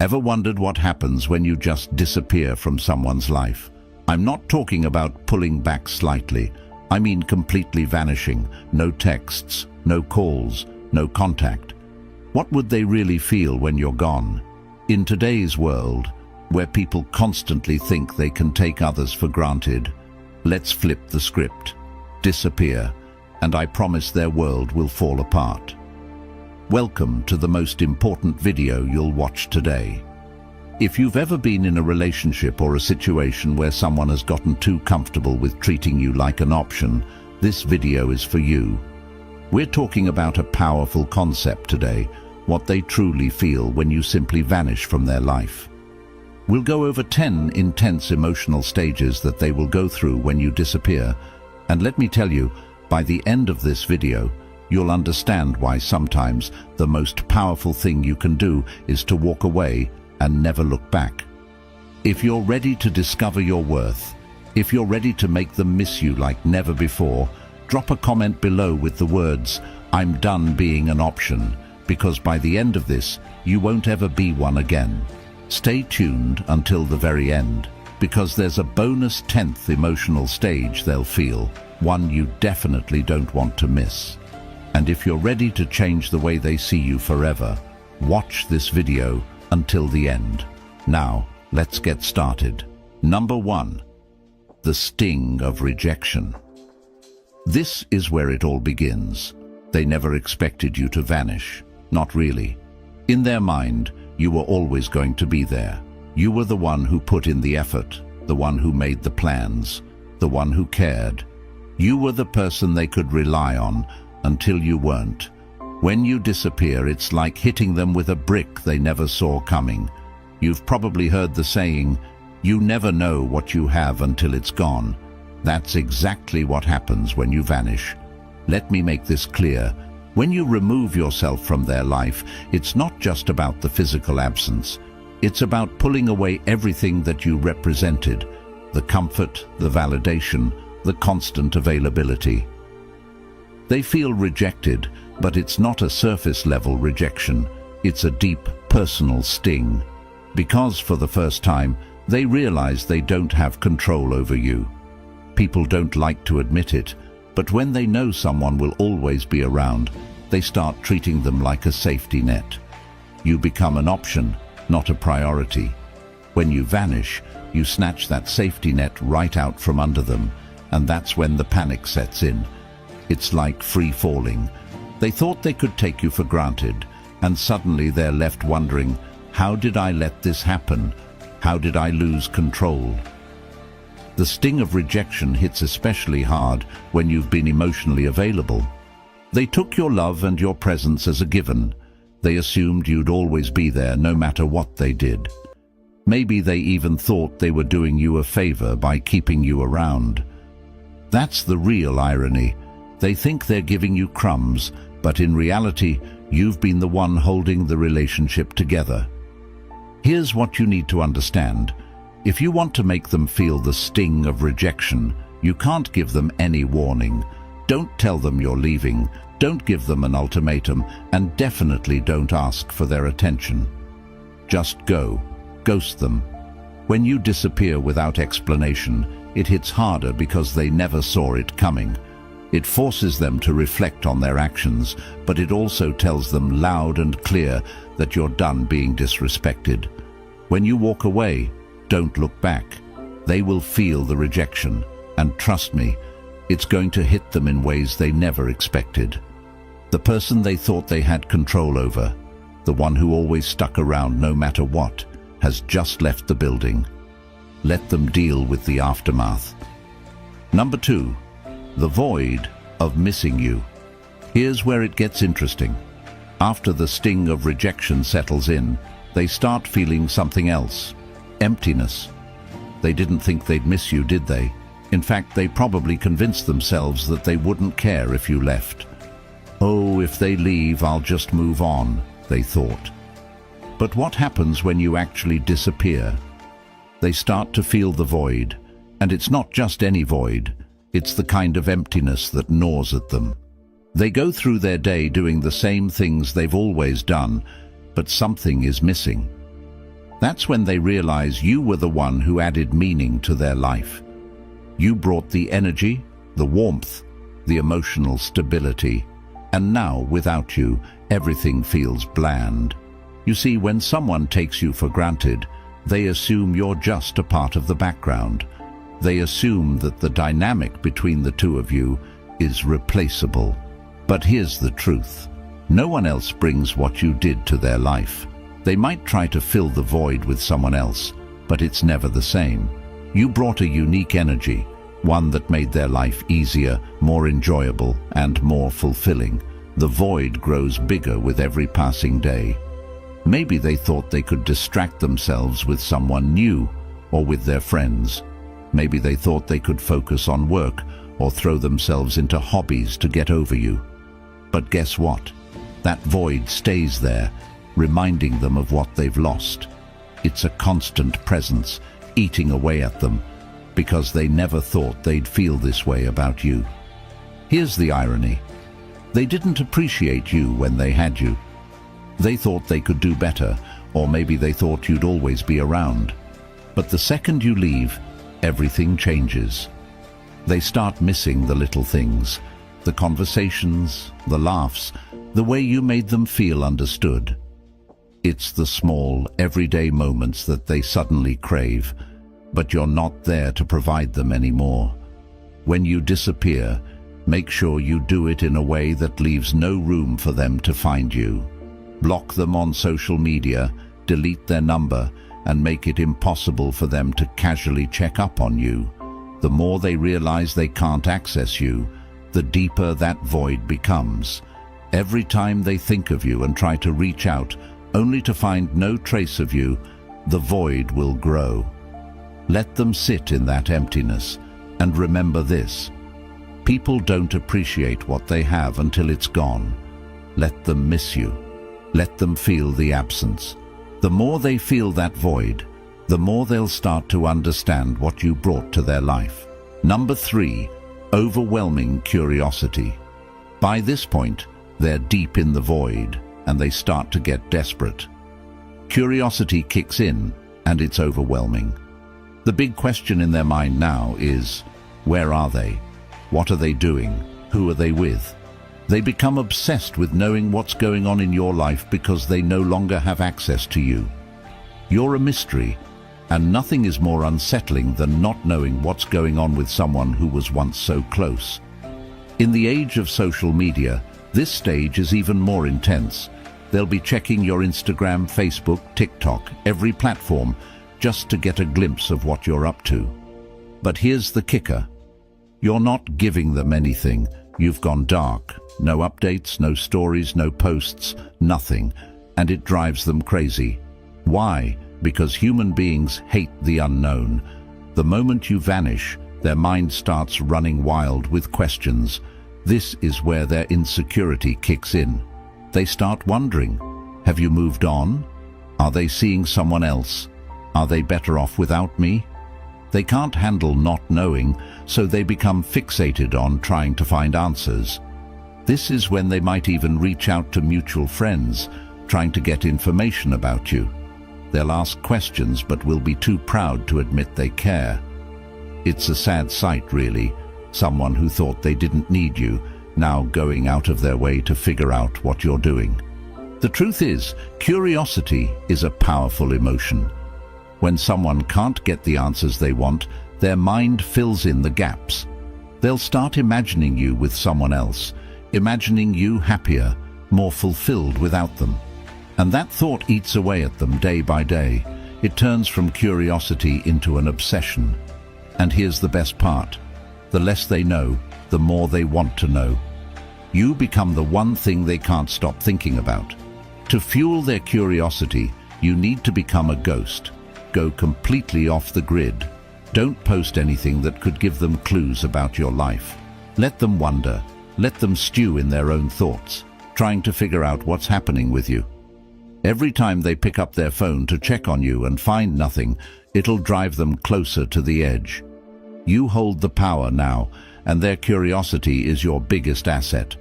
Ever wondered what happens when you just disappear from someone's life? I'm not talking about pulling back slightly. I mean completely vanishing. No texts, no calls, no contact. What would they really feel when you're gone? In today's world, where people constantly think they can take others for granted, let's flip the script. Disappear, and I promise their world will fall apart. Welcome to the most important video you'll watch today. If you've ever been in a relationship or a situation where someone has gotten too comfortable with treating you like an option, this video is for you. We're talking about a powerful concept today, what they truly feel when you simply vanish from their life. We'll go over 10 intense emotional stages that they will go through when you disappear. And let me tell you, by the end of this video, you'll understand why sometimes the most powerful thing you can do is to walk away and never look back. If you're ready to discover your worth, if you're ready to make them miss you like never before, drop a comment below with the words, "I'm done being an option," because by the end of this, you won't ever be one again. Stay tuned until the very end, because there's a bonus 10th emotional stage they'll feel, one you definitely don't want to miss. And if you're ready to change the way they see you forever, watch this video until the end. Now, let's get started. Number 1. The sting of rejection. This is where it all begins. They never expected you to vanish. Not really. In their mind, you were always going to be there. You were the one who put in the effort, the one who made the plans, the one who cared. You were the person they could rely on until you weren't. When you disappear, it's like hitting them with a brick they never saw coming. You've probably heard the saying, "You never know what you have until it's gone." That's exactly what happens when you vanish. Let me make this clear. When you remove yourself from their life, it's not just about the physical absence. It's about pulling away everything that you represented, the comfort, the validation, the constant availability. They feel rejected, but it's not a surface-level rejection. It's a deep, personal sting. Because for the first time, they realize they don't have control over you. People don't like to admit it, but when they know someone will always be around, they start treating them like a safety net. You become an option, not a priority. When you vanish, you snatch that safety net right out from under them, and that's when the panic sets in. It's like free falling. They thought they could take you for granted, and suddenly they're left wondering, how did I let this happen? How did I lose control? The sting of rejection hits especially hard when you've been emotionally available. They took your love and your presence as a given. They assumed you'd always be there no matter what they did. Maybe they even thought they were doing you a favor by keeping you around. That's the real irony. They think they're giving you crumbs, but in reality, you've been the one holding the relationship together. Here's what you need to understand. If you want to make them feel the sting of rejection, you can't give them any warning. Don't tell them you're leaving, don't give them an ultimatum, and definitely don't ask for their attention. Just go. Ghost them. When you disappear without explanation, it hits harder because they never saw it coming. It forces them to reflect on their actions, but it also tells them loud and clear that you're done being disrespected. When you walk away, don't look back. They will feel the rejection, and trust me, it's going to hit them in ways they never expected. The person they thought they had control over, the one who always stuck around no matter what, has just left the building. Let them deal with the aftermath. Number 2. The void of missing you. Here's where it gets interesting. After the sting of rejection settles in, they start feeling something else. Emptiness. They didn't think they'd miss you, did they? In fact, they probably convinced themselves that they wouldn't care if you left. Oh, if they leave, I'll just move on, they thought. But what happens when you actually disappear? They start to feel the void, and it's not just any void. It's the kind of emptiness that gnaws at them. They go through their day doing the same things they've always done, but something is missing. That's when they realize you were the one who added meaning to their life. You brought the energy, the warmth, the emotional stability, and now, without you, everything feels bland. You see, when someone takes you for granted, they assume you're just a part of the background. They assume that the dynamic between the two of you is replaceable. But here's the truth. No one else brings what you did to their life. They might try to fill the void with someone else, but it's never the same. You brought a unique energy, one that made their life easier, more enjoyable, and more fulfilling. The void grows bigger with every passing day. Maybe they thought they could distract themselves with someone new or with their friends. Maybe they thought they could focus on work or throw themselves into hobbies to get over you. But guess what? That void stays there, reminding them of what they've lost. It's a constant presence, eating away at them, because they never thought they'd feel this way about you. Here's the irony. They didn't appreciate you when they had you. They thought they could do better, or maybe they thought you'd always be around. But the second you leave, everything changes. They start missing the little things, the conversations, the laughs, the way you made them feel understood. It's the small, everyday moments that they suddenly crave, but you're not there to provide them anymore. When you disappear, make sure you do it in a way that leaves no room for them to find you. Block them on social media, delete their number, and make it impossible for them to casually check up on you. The more they realize they can't access you, the deeper that void becomes. Every time they think of you and try to reach out, only to find no trace of you, the void will grow. Let them sit in that emptiness, and remember this: people don't appreciate what they have until it's gone. Let them miss you. Let them feel the absence. The more they feel that void, the more they'll start to understand what you brought to their life. Number 3, overwhelming curiosity. By this point, they're deep in the void, and they start to get desperate. Curiosity kicks in, and it's overwhelming. The big question in their mind now is, where are they? What are they doing? Who are they with? They become obsessed with knowing what's going on in your life because they no longer have access to you. You're a mystery, and nothing is more unsettling than not knowing what's going on with someone who was once so close. In the age of social media, this stage is even more intense. They'll be checking your Instagram, Facebook, TikTok, every platform, just to get a glimpse of what you're up to. But here's the kicker. You're not giving them anything. You've gone dark. No updates, no stories, no posts, nothing. And it drives them crazy. Why? Because human beings hate the unknown. The moment you vanish, their mind starts running wild with questions. This is where their insecurity kicks in. They start wondering, have you moved on? Are they seeing someone else? Are they better off without me? They can't handle not knowing, so they become fixated on trying to find answers. This is when they might even reach out to mutual friends, trying to get information about you. They'll ask questions but will be too proud to admit they care. It's a sad sight, really. Someone who thought they didn't need you, now going out of their way to figure out what you're doing. The truth is, curiosity is a powerful emotion. When someone can't get the answers they want, their mind fills in the gaps. They'll start imagining you with someone else, imagining you happier, more fulfilled without them. And that thought eats away at them day by day. It turns from curiosity into an obsession. And here's the best part. The less they know, the more they want to know. You become the one thing they can't stop thinking about. To fuel their curiosity, you need to become a ghost. Go completely off the grid. Don't post anything that could give them clues about your life. Let them wonder. Let them stew in their own thoughts, trying to figure out what's happening with you. Every time they pick up their phone to check on you and find nothing, it'll drive them closer to the edge. You hold the power now, and their curiosity is your biggest asset.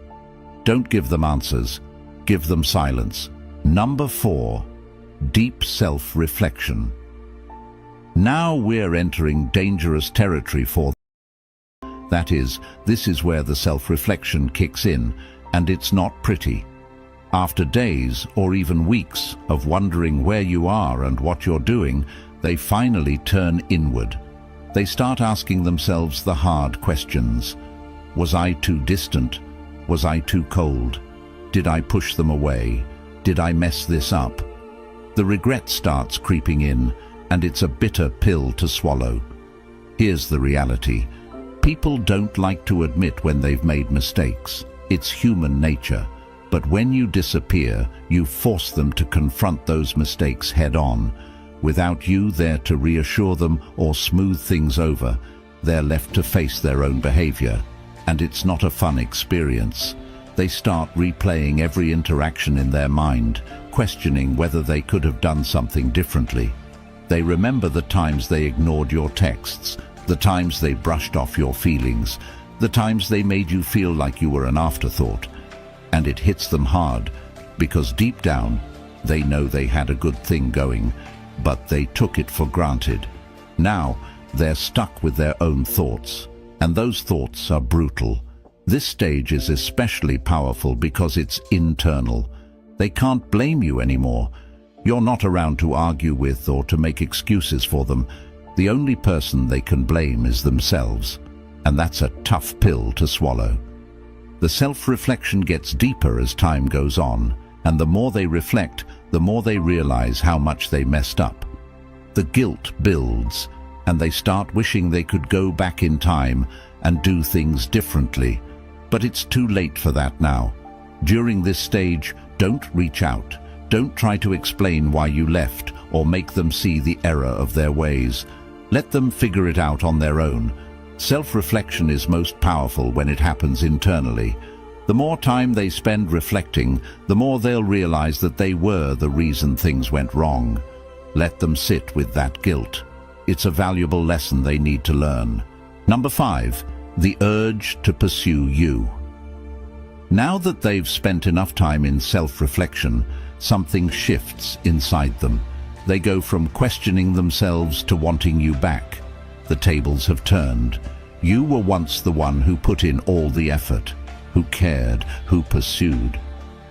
Don't give them answers. Give them silence. Number 4, deep self-reflection. Now we're entering dangerous territory for them. That is, this is where the self-reflection kicks in, and it's not pretty. After days or even weeks of wondering where you are and what you're doing, they finally turn inward. They start asking themselves the hard questions. Was I too distant? Was I too cold? Did I push them away? Did I mess this up? The regret starts creeping in, and it's a bitter pill to swallow. Here's the reality. People don't like to admit when they've made mistakes. It's human nature. But when you disappear, you force them to confront those mistakes head-on. Without you there to reassure them or smooth things over, they're left to face their own behavior. And it's not a fun experience. They start replaying every interaction in their mind, questioning whether they could have done something differently. They remember the times they ignored your texts, the times they brushed off your feelings, the times they made you feel like you were an afterthought. And it hits them hard, because deep down, they know they had a good thing going, but they took it for granted. Now, they're stuck with their own thoughts, and those thoughts are brutal. This stage is especially powerful because it's internal. They can't blame you anymore. You're not around to argue with or to make excuses for them. The only person they can blame is themselves, and that's a tough pill to swallow. The self-reflection gets deeper as time goes on, and the more they reflect, the more they realize how much they messed up. The guilt builds, and they start wishing they could go back in time and do things differently. But it's too late for that now. During this stage, don't reach out. Don't try to explain why you left or make them see the error of their ways. Let them figure it out on their own. Self-reflection is most powerful when it happens internally. The more time they spend reflecting, the more they'll realize that they were the reason things went wrong. Let them sit with that guilt. It's a valuable lesson they need to learn. Number 5, the urge to pursue you. Now that they've spent enough time in self-reflection, something shifts inside them. They go from questioning themselves to wanting you back. The tables have turned. You were once the one who put in all the effort, who cared, who pursued.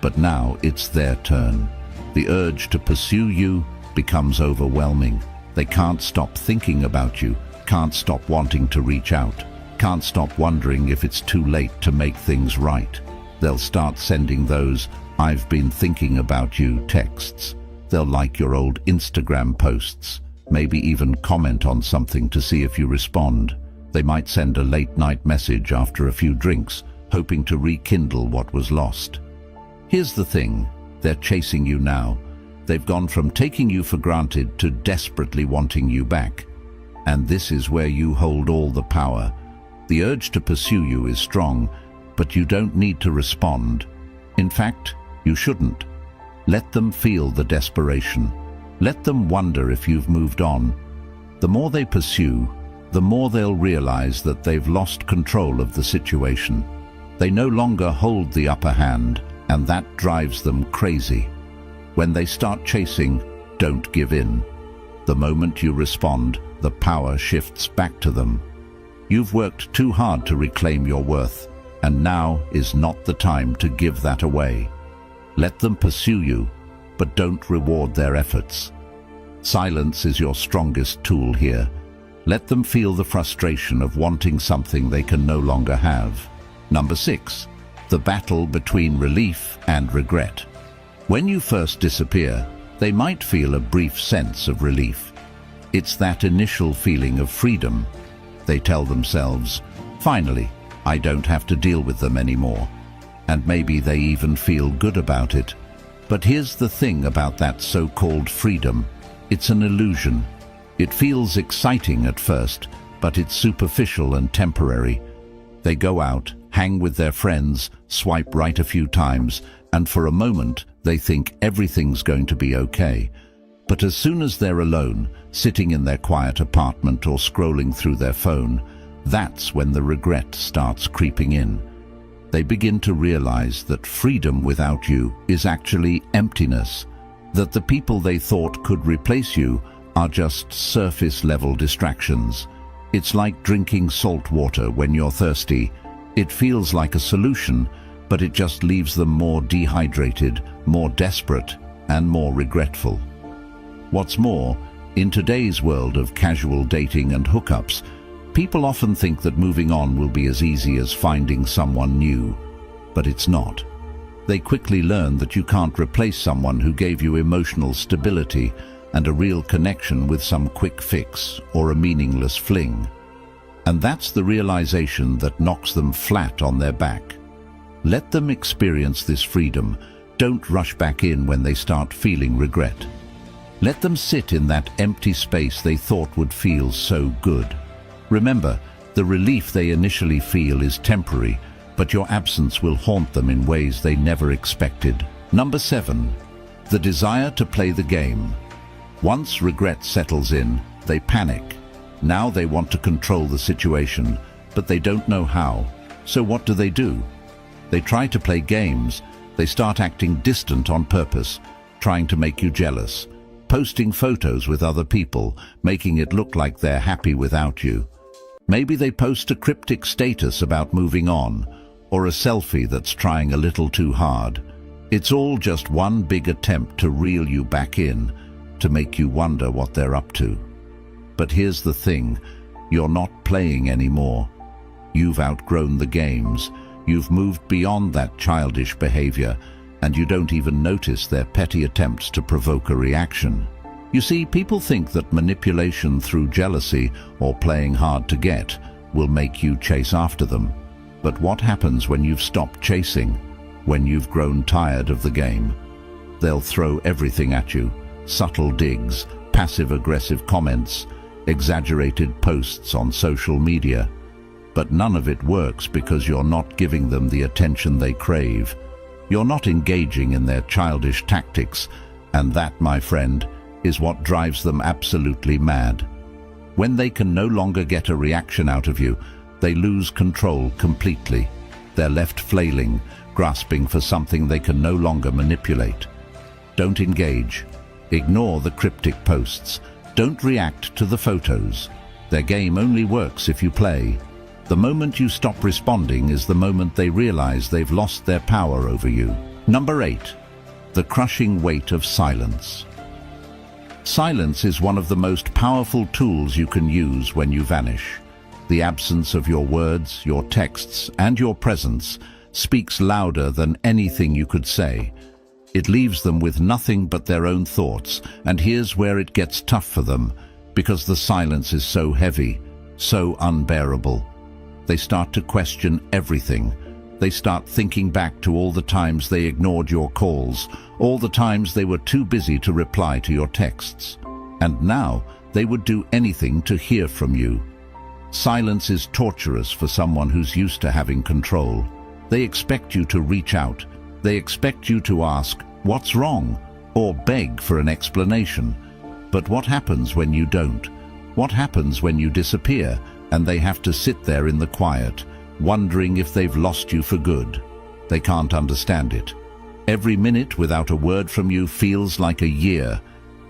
But now it's their turn. The urge to pursue you becomes overwhelming. They can't stop thinking about you, can't stop wanting to reach out, can't stop wondering if it's too late to make things right. They'll start sending those "I've been thinking about you" texts. They'll like your old Instagram posts, maybe even comment on something to see if you respond. They might send a late-night message after a few drinks, hoping to rekindle what was lost. Here's the thing, they're chasing you now. They've gone from taking you for granted to desperately wanting you back. And this is where you hold all the power. The urge to pursue you is strong, but you don't need to respond. In fact, you shouldn't. Let them feel the desperation. Let them wonder if you've moved on. The more they pursue, the more they'll realize that they've lost control of the situation. They no longer hold the upper hand, and that drives them crazy. When they start chasing, don't give in. The moment you respond, the power shifts back to them. You've worked too hard to reclaim your worth, and now is not the time to give that away. Let them pursue you, but don't reward their efforts. Silence is your strongest tool here. Let them feel the frustration of wanting something they can no longer have. Number 6, the battle between relief and regret. When you first disappear, they might feel a brief sense of relief. It's that initial feeling of freedom. They tell themselves, "Finally, I don't have to deal with them anymore." And maybe they even feel good about it. But here's the thing about that so-called freedom. It's an illusion. It feels exciting at first, but it's superficial and temporary. They go out, hang with their friends, swipe right a few times, and for a moment they think everything's going to be okay. But as soon as they're alone, sitting in their quiet apartment or scrolling through their phone, that's when the regret starts creeping in. They begin to realize that freedom without you is actually emptiness. that the people they thought could replace you are just surface-level distractions. It's like drinking salt water when you're thirsty. It feels like a solution, but it just leaves them more dehydrated, more desperate, and more regretful. What's more, in today's world of casual dating and hookups, people often think that moving on will be as easy as finding someone new, but it's not. They quickly learn that you can't replace someone who gave you emotional stability and a real connection with some quick fix or a meaningless fling. And that's the realization that knocks them flat on their back. Let them experience this freedom. Don't rush back in when they start feeling regret. Let them sit in that empty space they thought would feel so good. Remember, the relief they initially feel is temporary, but your absence will haunt them in ways they never expected. Number 7. The desire to play the game. Once regret settles in, they panic. Now they want to control the situation, but they don't know how. So what do? They try to play games. They start acting distant on purpose, trying to make you jealous, posting photos with other people, making it look like they're happy without you. Maybe they post a cryptic status about moving on, or a selfie that's trying a little too hard. It's all just one big attempt to reel you back in, to make you wonder what they're up to. But here's the thing, you're not playing anymore. You've outgrown the games. You've moved beyond that childish behavior, and you don't even notice their petty attempts to provoke a reaction. You see, people think that manipulation through jealousy or playing hard to get will make you chase after them. But what happens when you've stopped chasing, when you've grown tired of the game? They'll throw everything at you: subtle digs, passive-aggressive comments, exaggerated posts on social media. But none of it works because you're not giving them the attention they crave. You're not engaging in their childish tactics, and that, my friend, is what drives them absolutely mad. When they can no longer get a reaction out of you, they lose control completely. They're left flailing, grasping for something they can no longer manipulate. Don't engage. Ignore the cryptic posts. Don't react to the photos. Their game only works if you play. The moment you stop responding is the moment they realize they've lost their power over you. Number 8. The crushing weight of silence. Silence is one of the most powerful tools you can use when you vanish. The absence of your words, your texts, and your presence speaks louder than anything you could say. It leaves them with nothing but their own thoughts, and here's where it gets tough for them, because the silence is so heavy, so unbearable. They start to question everything. They start thinking back to all the times they ignored your calls, all the times they were too busy to reply to your texts. And now they would do anything to hear from you. Silence is torturous for someone who's used to having control. They expect you to reach out. They expect you to ask, "What's wrong?" or beg for an explanation. But what happens when you don't? What happens when you disappear and they have to sit there in the quiet, wondering if they've lost you for good? They can't understand it. Every minute without a word from you feels like a year,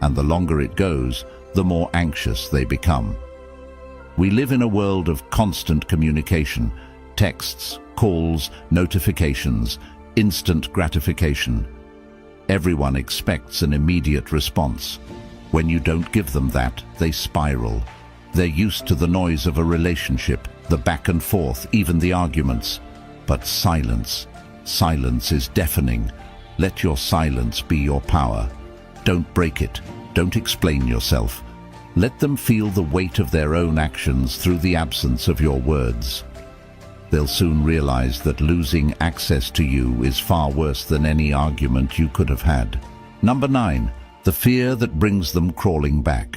and the longer it goes, the more anxious they become. We live in a world of constant communication: texts, calls, notifications, instant gratification. Everyone expects an immediate response. When you don't give them that, they spiral. They're used to the noise of a relationship, the back and forth, even the arguments. But silence is deafening. Let your silence be your power. Don't break it. Don't explain yourself. Let them feel the weight of their own actions through the absence of your words. They'll soon realize that losing access to you is far worse than any argument you could have had. Number 9. The fear that brings them crawling back.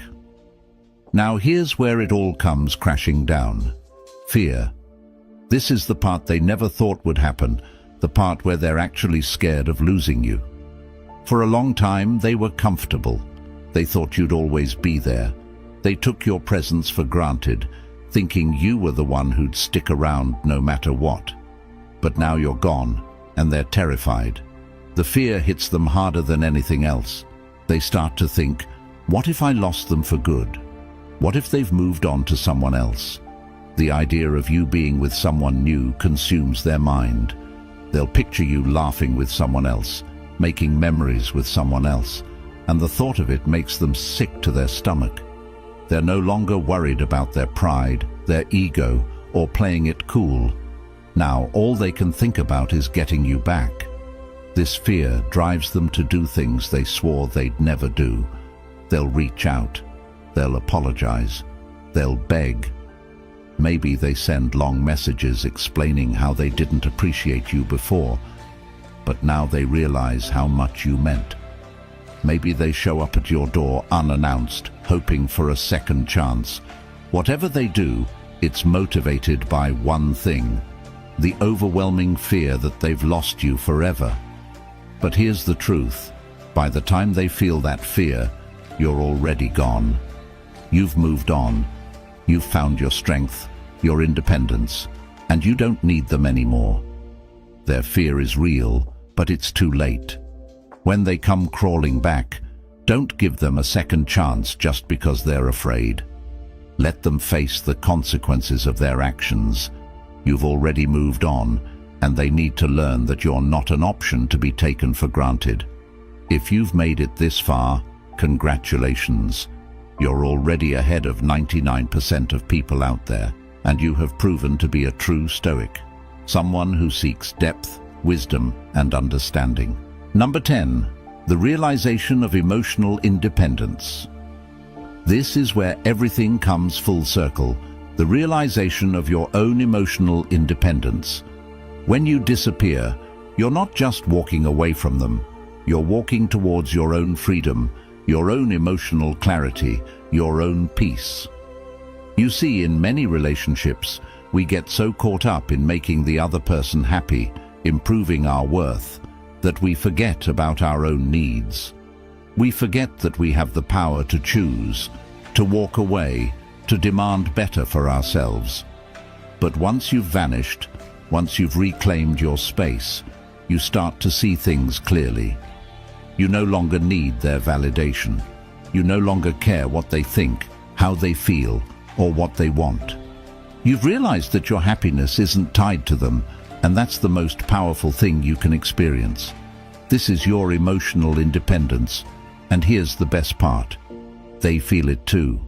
Now here's where it all comes crashing down. Fear. This is the part they never thought would happen, the part where they're actually scared of losing you. For a long time, they were comfortable. They thought you'd always be there. They took your presence for granted, thinking you were the one who'd stick around no matter what. But now you're gone, and they're terrified. The fear hits them harder than anything else. They start to think, what if I lost them for good? What if they've moved on to someone else? The idea of you being with someone new consumes their mind. They'll picture you laughing with someone else, making memories with someone else, and the thought of it makes them sick to their stomach. They're no longer worried about their pride, their ego, or playing it cool. Now all they can think about is getting you back. This fear drives them to do things they swore they'd never do. They'll reach out. They'll apologize. They'll beg. Maybe they send long messages explaining how they didn't appreciate you before, but now they realize how much you meant. Maybe they show up at your door unannounced, hoping for a second chance. Whatever they do, it's motivated by one thing: the overwhelming fear that they've lost you forever. But here's the truth. By the time they feel that fear, you're already gone. You've moved on. You've found your strength, your independence, and you don't need them anymore. Their fear is real, but it's too late. When they come crawling back, don't give them a second chance just because they're afraid. Let them face the consequences of their actions. You've already moved on, and they need to learn that you're not an option to be taken for granted. If you've made it this far, congratulations. You're already ahead of 99% of people out there, and you have proven to be a true Stoic, someone who seeks depth, wisdom, and understanding. Number 10, the realization of emotional independence. This is where everything comes full circle, the realization of your own emotional independence. When you disappear, you're not just walking away from them, you're walking towards your own freedom, your own emotional clarity, your own peace. You see, in many relationships, we get so caught up in making the other person happy, improving our worth, that we forget about our own needs. We forget that we have the power to choose, to walk away, to demand better for ourselves. But once you've vanished, once you've reclaimed your space, you start to see things clearly. You no longer need their validation. You no longer care what they think, how they feel, or what they want. You've realized that your happiness isn't tied to them, and that's the most powerful thing you can experience. This is your emotional independence, and here's the best part. They feel it too.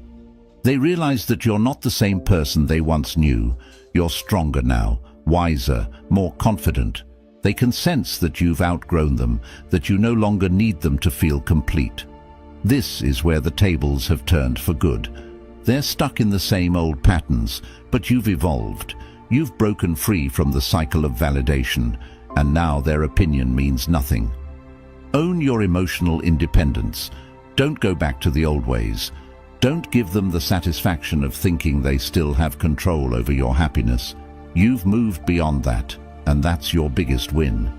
They realize that you're not the same person they once knew. You're stronger now, wiser, more confident. They can sense that you've outgrown them, that you no longer need them to feel complete. This is where the tables have turned for good. They're stuck in the same old patterns, but you've evolved. You've broken free from the cycle of validation, and now their opinion means nothing. Own your emotional independence. Don't go back to the old ways. Don't give them the satisfaction of thinking they still have control over your happiness. You've moved beyond that, and that's your biggest win.